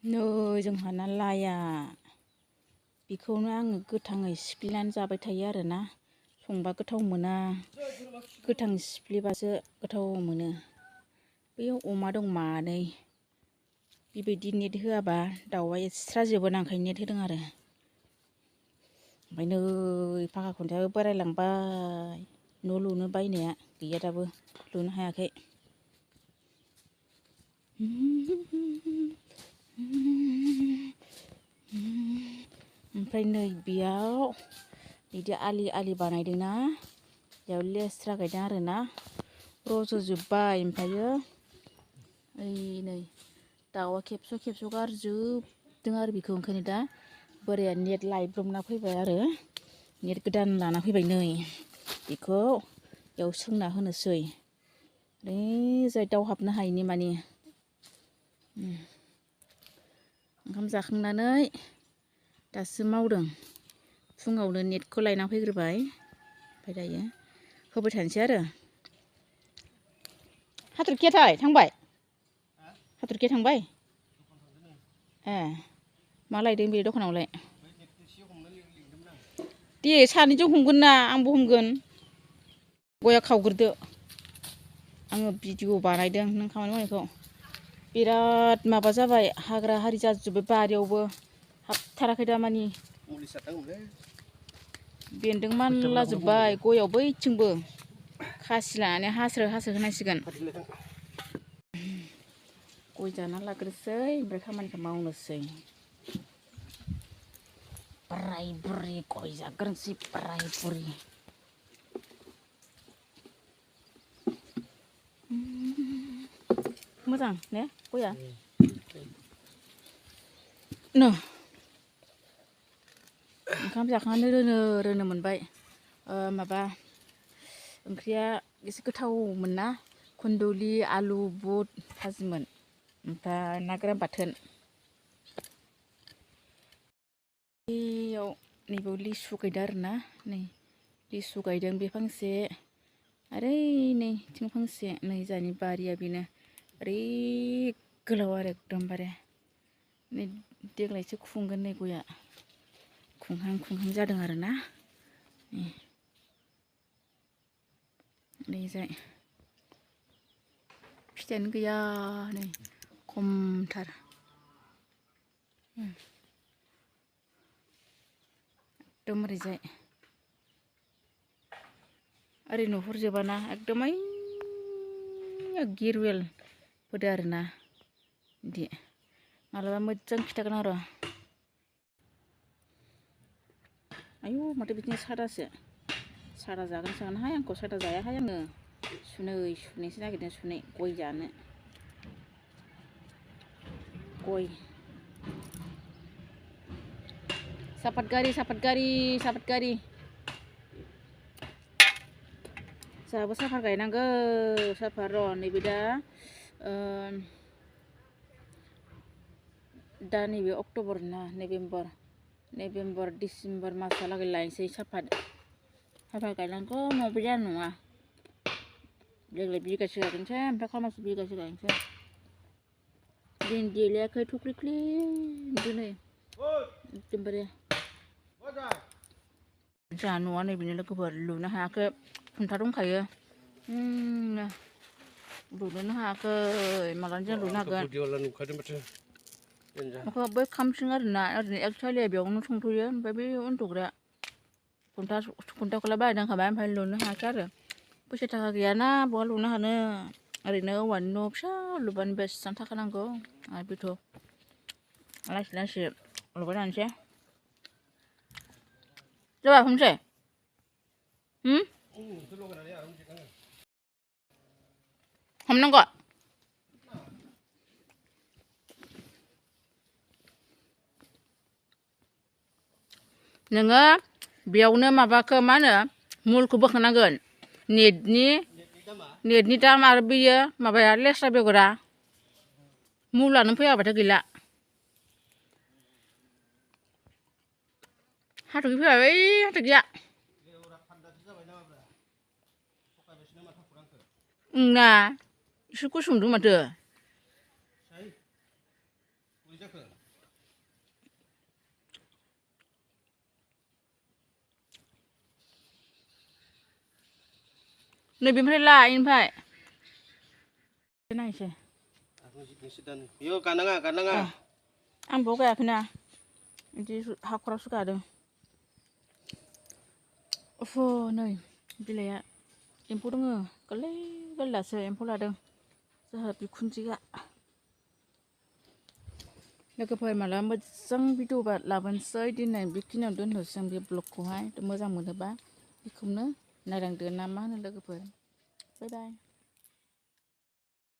नै जोंहाना लाया बेखौनो आङो गोथाङै सिफ्लेनानै जाबाय थायो आरोना। संबा गोथाव मोना, गोथां सिफ्लेबासो गोथाव मोनो। बैयाव अमा दं मानै, बेबायदि नेट होआबा दाउआ एस्राजोबोना, ओंखायनो नेट होदों आरो। ओमफ्राय नै फाखा खुन्थायाबो बोरायलांबाय, न' लुनो बायनाया गैया दाबो लुनो हायाखै। ओमफ्राय नै बेयाव बिदि आलि बानायदोंना, बेयाव लेस्रा गायदों आरोना, रज'जोब्बाय। ओमफ्रायो ओइ नै दाउआ खेबस' गारजोबदों आरो बेखौ। ओंखायनो दा बोराया नेट लायब्रबना फैबाय आरो, नेट गोदान लाना फैबाय नै। बेखौ बेयाव सोंना होनोसै, ओरैजाय दाउ हाबनो हायिनि माने। ओंखाम जाखांनानै दासो मावदों। फुङावनो नेटखौ लायना फैग्रोबाय, ओमफ्राय दायो होबाय थानोसै आरो। हाथरखियाथाय थांबाय? हाथरखिया थांबाय? ए मा लायदों बे दखानावलाय? दे सानैजों हमगोन ना, आंबो हमगोन। गया खावग्रोदो, आङो भिडिअ बानायदों नों खामानि मावनायखौ। बिराद माबा जाबाय, हाग्रा हारि जाजोब्बाय बारियावबो, हाबथाराखै दामानि। बेन्दों मानलाजोब्बाय गयाव बैथिंबो। खासि लानानै हास्रो होनांसिगोन। गय जाना लाग्रोसै, ओमफ्राय खामानिखौ मावनोसै। बोराय बुरि गय जाग्रोनोसै, बोराय बुरि। मोजां ने गया? ओंखाम जाखांनानै रोनो मोनबाय। माबा ओंख्रिया एसे गोथावमोन ना, कुन्दुलि आलु बुट भाजिमोन, ओमफ्राय ना गोरान बाथोन। बेयाव नैबेयाव लिसु गायदों आरोना, नै लिसु गायदों बे फांसे, आरो नै थिं फांसे, नै जोंहानि बारिया बेनो। ओरै गोलाव आरो एकदमबारे। नै देग्लायसो खुंगोन नै गया, खुंहां जादों आरोना। ओरैजाय फिथाइयानो गैया नै खमथार। एकदम ओरैजाय ओरै नुहुरजोबाना, एकदम ओइ गिरवेल फोदो आरोना बिदि। मालाबा मोजां खिथागोन आरो। आयु माथो बिदिनो सादासो, सादा जागोन सानहाय आंखौ, सादा जायाहाय आङो। सुनैसो नागिरदों, सुनै गय जानो। गय सापात गारि जोंहाबो साफात गायनांगौ। साफात र' नैबे दा नैबे अक्ट'बर ना नभेम्बर डिसेम्बर मासहालागै लायनोसै सापात गायनांगौ, नङाबा जानाय नङा। देग्लाय बिगासे गायगोनसै, ओमफ्राय खामासआव बिगासे गायनोसै। दिन देलायाखै थख्लिख्लिं दिनै एकदमबारे। जोंहा न'आ नैबेनो लोगोफोर, लुनो हायाखै। खुन्था दंखायो, लुनोनो हायाखै। मालानि दिनाव लुनो हागोन। बै खामसिं आरोना, ओरैनो एकसालिया बेयावनो संथ'यो। ओमफ्राय बै उन्दुग्रा खुन्थाखौलाय बायना दोनखाबाय, ओमफ्राय लुनो हायाखै आरो। फैसा थाखा गैयाना बहा लुनो हानो। ओरैनो औवानि न' फिसा लुबानो बेसेबां थाखा नांगौ। आरो बेथ' लासै लुबाय थानोसै। जाबाय हमसै? हमनांगौ? नोङो बेयावनो माबाखौ मा होनो, मुलखौ बोखांनांगोन। नेटनि दाम आरो बेयो माबाया लेस्रा बेगरा, मुलानो फैयाबाथाय गैला। हाथरखि फैबाय, ओइ हाथरखिया। एसे गुसुंदों माथो। नैबेनिफ्राय ला इनिफ्राय नायसै बेयाव गाननाङा आं बेयाव गायाखैना बिदि हाखरावसो गादों उफ नै बिलाइआ एम्फौ दङ गोरलै गोरलैसो एम्फौ लादों जोंहा बिखुनजोआ लोगोफोर मालाबा मोजां भिडिअ लाबोनोसै दिनै बेखिनियावनो दोनथ'सै आं बे ब्लगखौहाय मोजां मोनोबा बेखौनो नायलांदो ना मा होनो लोगोफोर बाय बाय